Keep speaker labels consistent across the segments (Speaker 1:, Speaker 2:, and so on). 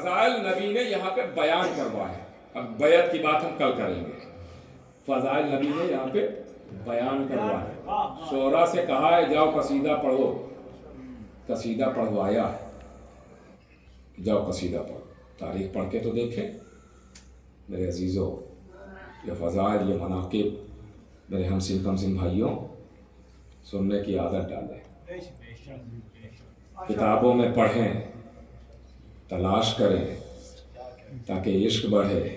Speaker 1: فضائل نبی نے یہاں پہ بیان کروائے. اب بیعت کی بات ہم کل کریں گے. فضائل نبی نے یہاں پہ بیان کروائے. شعراء سے کہا ہے جاؤ قصیدہ پڑھو. قصیدہ پڑھوایا ہے. جاؤ قصیدہ پڑھو. تاریخ پڑھ کے تو دیکھیں میرے عزیزوں. یہ فضائل، یہ مناقب میرے ہم سن بھائیوں سننے کی عادت ڈالیں. کتابوں میں پڑھیں، تلاش کریں تاکہ عشق بڑھے،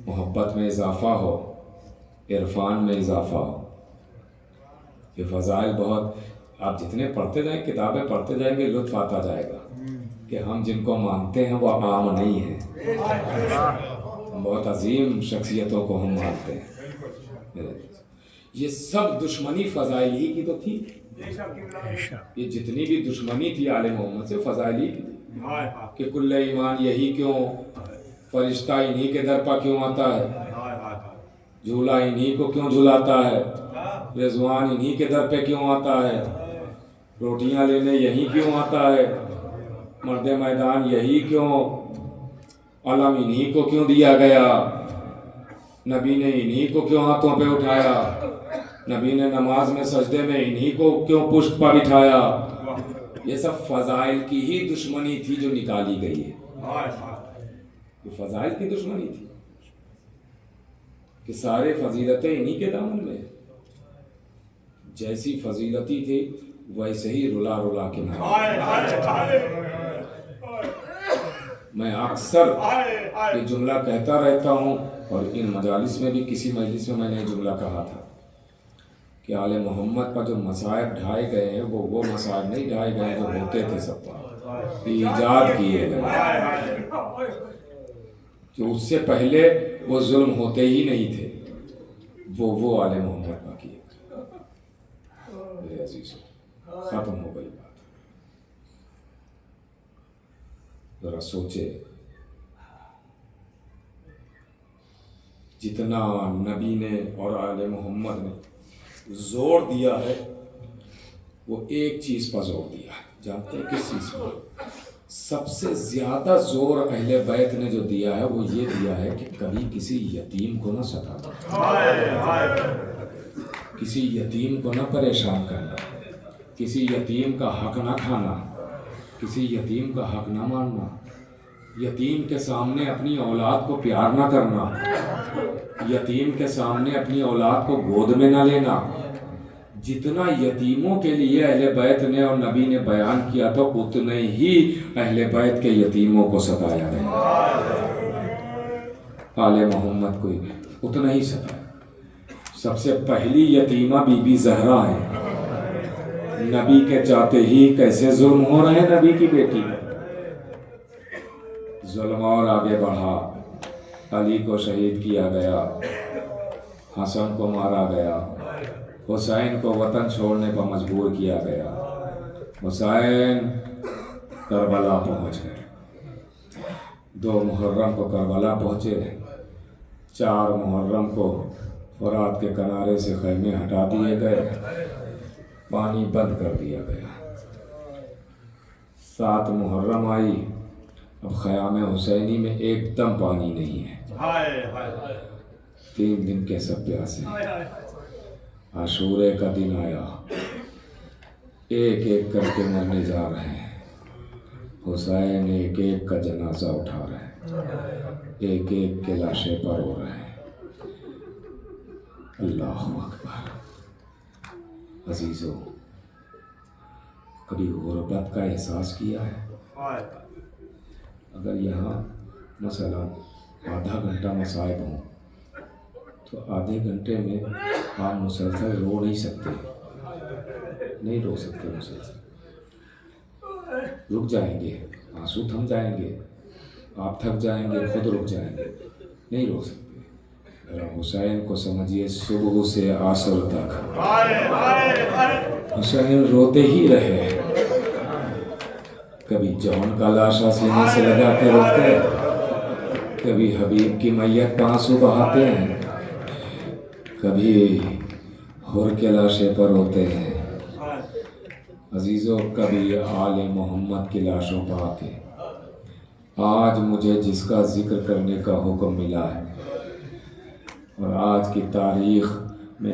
Speaker 1: محبت میں اضافہ ہو، عرفان میں اضافہ ہو. یہ فضائل بہت، آپ جتنے پڑھتے جائیں، کتابیں پڑھتے جائیں گے، لطف آتا جائے گا کہ ہم جن کو مانتے ہیں وہ عام نہیں ہیں. بہت عظیم شخصیتوں کو ہم مانتے ہیں. یہ سب دشمنی فضائل ہی کی تو تھی. یہ جتنی بھی دشمنی تھی آل محمد سے فضائل ہی کی تھی کہ کل ایمان یہی کیوں، فرشتہ انہی کے در پر کیوں آتا ہے، جھولا انہی کو کیوں جھلاتا ہے، رضوان انہی کے در پہ کیوں آتا ہے، روٹیاں لینے یہی کیوں آتا ہے، مرد میدان یہی کیوں، علم انہی کو کیوں دیا گیا، نبی نے انہی کو کیوں ہاتھوں پہ اٹھایا، نبی نے نماز میں سجدے میں انہی کو کیوں پشت پر بٹھایا. یہ سب فضائل کی ہی دشمنی تھی جو نکالی گئی ہے. یہ فضائل کی دشمنی تھی کہ سارے فضیلتیں انہی کے دامن میں. جیسی فضیلتی تھی ویسے ہی رلا رلا کے میں اکثر یہ جملہ کہتا رہتا ہوں، اور ان مجالس میں بھی کسی مجلس میں نے یہ جملہ کہا تھا کہ آل محمد پر جو مصائب ڈھائے گئے ہیں وہ مصائب نہیں ڈھائے گئے جو ہوتے تھے سب پر، ایجاد کیے گئے جو اس سے پہلے وہ ظلم ہوتے ہی نہیں تھے، وہ آل محمد پر کیے گئے. میرے عزیزوں ختم ہو گئی بات. ذرا سوچے جتنا نبی نے اور آل محمد نے زور دیا ہے وہ ایک چیز پر زور دیا ہے. جانتے ہیں کس چیز پر؟ سب سے زیادہ زور اہل بیت نے جو دیا ہے وہ یہ دیا ہے کہ کبھی کسی یتیم کو نہ ستانا، کسی یتیم کو نہ پریشان کرنا، کسی یتیم کا حق نہ کھانا، کسی یتیم کا حق نہ ماننا، یتیم کے سامنے اپنی اولاد کو پیار نہ کرنا، یتیم کے سامنے اپنی اولاد کو گود میں نہ لینا. جتنا یتیموں کے لیے اہل بیت نے اور نبی نے بیان کیا تھا اتنے ہی اہل بیت کے یتیموں کو ستایا گیا. آل محمد کو اتنا ہی ستایا. سب سے پہلی یتیمہ بی بی زہرا ہے. نبی کے چاہتے ہی کیسے ظلم ہو رہے ہیں نبی کی بیٹی پر. ظلم اور آگے بڑھا. علی کو شہید کیا گیا، حسن کو مارا گیا، حسین کو وطن چھوڑنے پر مجبور کیا گیا. حسین کربلا پہنچ گئے. 2 محرم کو کربلا پہنچے. 4 محرم کو فرات کے کنارے سے خیمے ہٹا دیے گئے، پانی بند کر دیا گیا. 7 محرم آئی. اب خیام حسینی میں ایک دم پانی نہیں ہے. 3 دن کے سب پیاسے. عاشورے کا دن آیا. ایک ایک کر کے مرنے جا رہے ہیں. حسین ایک ایک کا جنازہ اٹھا رہے ہیں، ایک ایک کے لاشیں پر ہو رہے ہیں. اللہ اکبر. عزیزو کبھی غربت کا احساس کیا ہے؟ اگر یہاں مثلا آدھا گھنٹہ مصائب ہوں تو آدھے گھنٹے میں آپ مسلسل رو نہیں سکتے، نہیں رو سکتے. مسلسل رک جائیں گے، آنسو تھم جائیں گے، آپ تھک جائیں گے، خود رک جائیں گے، نہیں رو سکتے. حسین کو سمجھیے صبح سے عصر تک حسین روتے ہی رہے. کبھی جون کا لاشا سینے سے لگا کے روتے، کبھی حبیب کی میت پر آنسو بہاتے ہیں، کبھی حر کے لاشے پر روتے ہیں. عزیزو کبھی آل محمد کی لاشوں پر آ کے آج مجھے جس کا ذکر کرنے کا حکم ملا ہے اور آج کی تاریخ میں